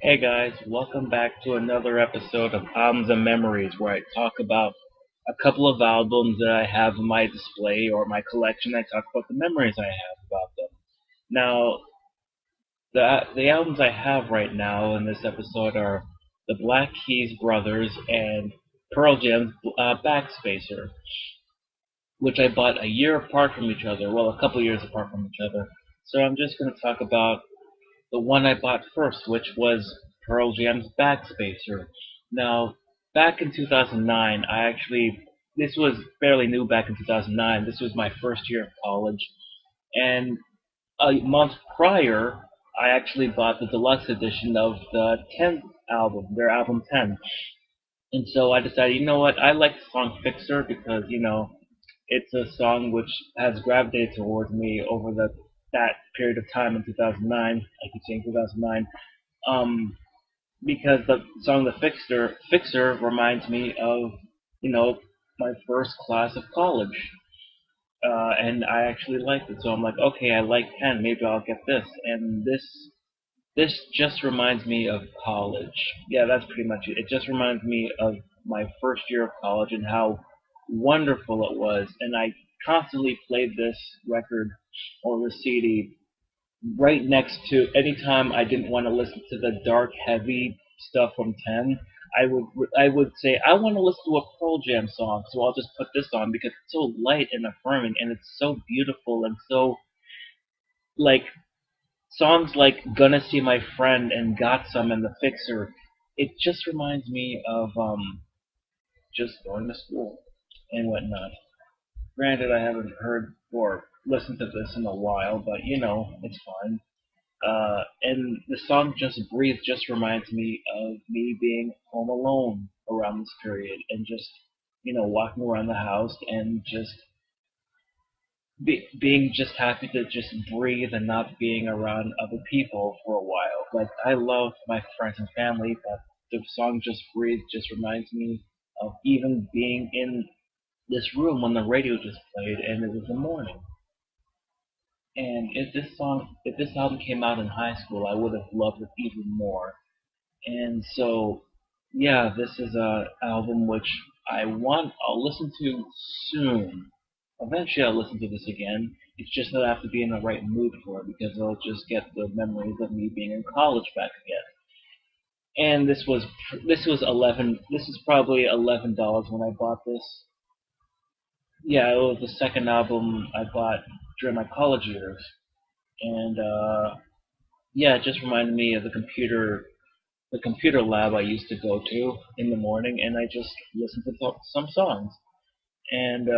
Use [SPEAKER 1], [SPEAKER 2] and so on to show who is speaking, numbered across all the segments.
[SPEAKER 1] Hey guys, welcome back to another episode of Albums and Memories, where I talk about a couple of albums that I have in my display or my collection. I talk about the memories I have about them. Now, the albums I have right now in this episode are the Black Keys Brothers and Pearl Jam's Backspacer, which I bought a year apart from each other. Well, a couple years apart from each other. So I'm just going to talk about the one I bought first, which was Pearl Jam's Backspacer. Now, back in 2009, this was fairly new back in 2009. This was my first year of college, and a month prior, I actually bought the deluxe edition of the 10th album, their album 10. And so I decided, you know what, I like the song Fixer because, it's a song which has gravitated towards me over that period of time in 2009. I keep saying 2009. Um, because the song Fixer reminds me of, you know, my first class of college. And I actually liked it. So I'm like, okay, I like 10, maybe I'll get this. And this just reminds me of college. Yeah, that's pretty much it. It just reminds me of my first year of college and how wonderful it was. And I constantly played this record or the CD right next to anytime I didn't want to listen to the dark, heavy stuff from 10. I would say I want to listen to a Pearl Jam song, so I'll just put this on because it's so light and affirming, and it's so beautiful and so like songs like "Gonna See My Friend" and "Got Some" and "The Fixer." It just reminds me of just going to school and whatnot. Granted, I haven't heard or listened to this in a while, but it's fine. And the song "Just Breathe" just reminds me of me being home alone around this period and just, walking around the house and just being just happy to just breathe and not being around other people for a while. Like, I love my friends and family, but the song "Just Breathe" just reminds me of even being in this room when the radio just played and it was the morning. And if this album came out in high school, I would have loved it even more. And so, yeah, this is a album which I'll listen to soon. Eventually, I'll listen to this again. It's just that I have to be in the right mood for it because I'll just get the memories of me being in college back again. And this was 11. This is probably $11 when I bought this. Yeah, it was the second album I bought during my college years, and yeah, it just reminded me of the computer lab I used to go to in the morning, and I just listened to some songs, and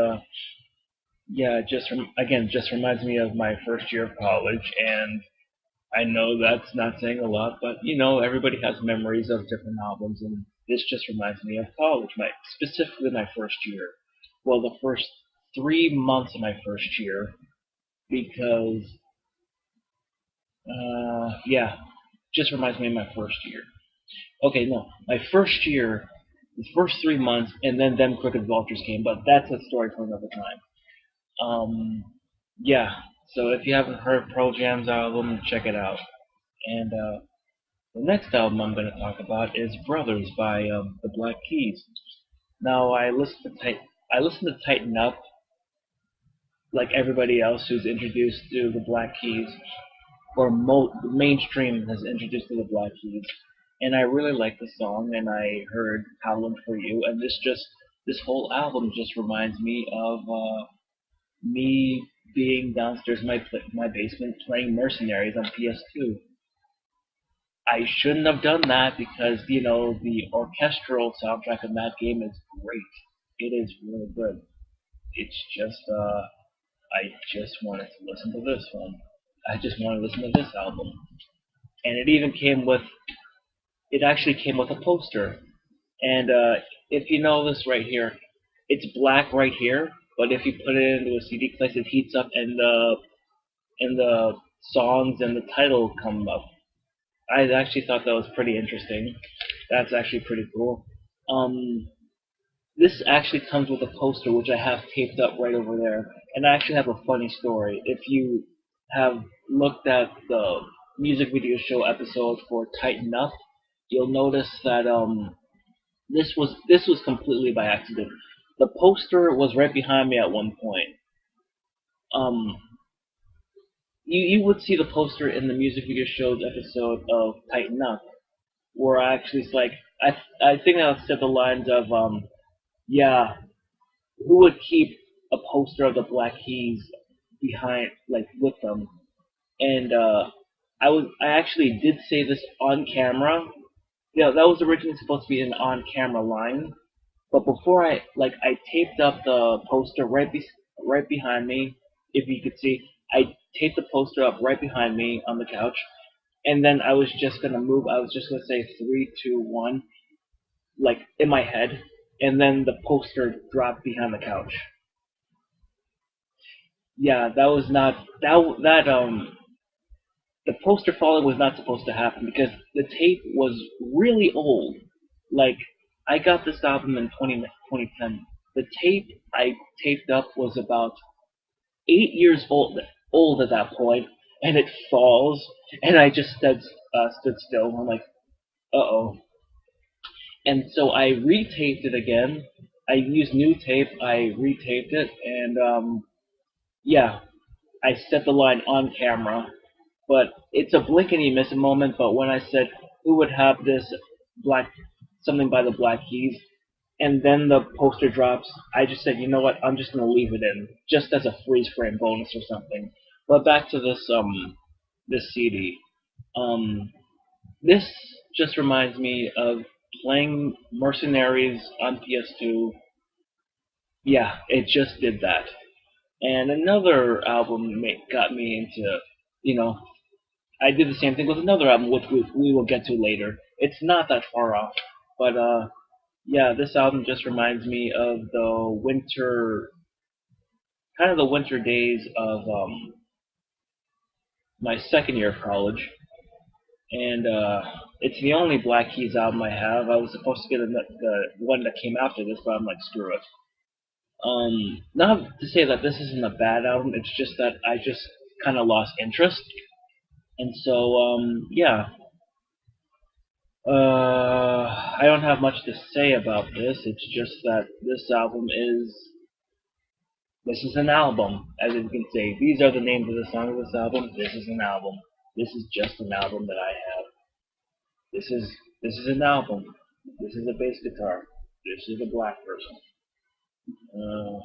[SPEAKER 1] yeah, again just reminds me of my first year of college, and I know that's not saying a lot, but everybody has memories of different albums, and this just reminds me of college, specifically my first year. Well, the first 3 months of my first year, because yeah, just reminds me of my first year. Okay, no, my first year, the first 3 months, and then them Crooked Vultures came, but that's a story for another time. Um, yeah, so if you haven't heard Pearl Jam's album, check it out. And the next album I'm going to talk about is Brothers by the Black Keys. Now I listened to Tighten Up like everybody else who's introduced to the Black Keys, or mainstream has introduced to the Black Keys, and I really like the song. And I heard "Howlin' for You," and this whole album just reminds me of me being downstairs in my basement playing Mercenaries on PS2. I shouldn't have done that because the orchestral soundtrack of that game is great. It is really good. It's just I just wanted to listen to this one. I just want to listen to this album. And it actually came with a poster. And if you know this right here, it's black right here, but if you put it into a CD case, it heats up, and the songs and the title come up. I actually thought that was pretty interesting. That's actually pretty cool. Um, this actually comes with a poster, which I have taped up right over there. And I actually have a funny story. If you have looked at the music video show episode for Tighten Up, you'll notice that this was completely by accident. The poster was right behind me at one point. Um, you would see the poster in the music video shows episode of Tighten Up, where I actually like I think I said the lines of yeah, who would keep a poster of the Black Keys behind like with them? And I actually did say this on camera. Yeah, that was originally supposed to be an on camera line, but before I taped up the poster right behind me. If you could see, I taped the poster up right behind me on the couch, and then I was just gonna move. I was just gonna say three, two, one, like in my head, and then the poster dropped behind the couch. Yeah, that was not that the poster falling was not supposed to happen because the tape was really old. Like I got this album in 2010. The tape I taped up was about 8 years old at that point, and it falls, and I just stood still. I'm like, uh oh. And so I retaped it again. I used new tape. I retaped it, and yeah, I set the line on camera. But it's a blink and you miss a moment. But when I said who would have this black something by the Black Keys, and then the poster drops, I just said, you know what, I'm just gonna leave it in, just as a freeze frame bonus or something. But back to this CD. Um, this just reminds me of playing Mercenaries on PS2. Yeah, it just did that. And another album got me into, you know, I did the same thing with another album, which we will get to later. It's not that far off, but yeah, this album just reminds me of the winter, kind of the winter days of my second year of college, and it's the only Black Keys album I have. I was supposed to get the one that came after this, but I'm like, screw it. Not to say that this isn't a bad album. It's just that I just kind of lost interest, and so yeah. I don't have much to say about this. It's just that this is an album, as you can say. These are the names of the songs of this album. This is an album. This is just an album that I have. This is an album. This is a bass guitar. This is a black person. Uh,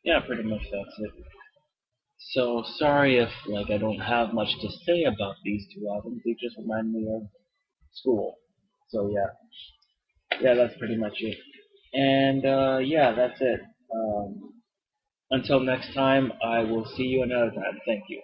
[SPEAKER 1] yeah, pretty much that's it. So sorry if I don't have much to say about these two albums. They just remind me of school. So yeah, that's pretty much it. And yeah, that's it. Until next time, I will see you another time. Thank you.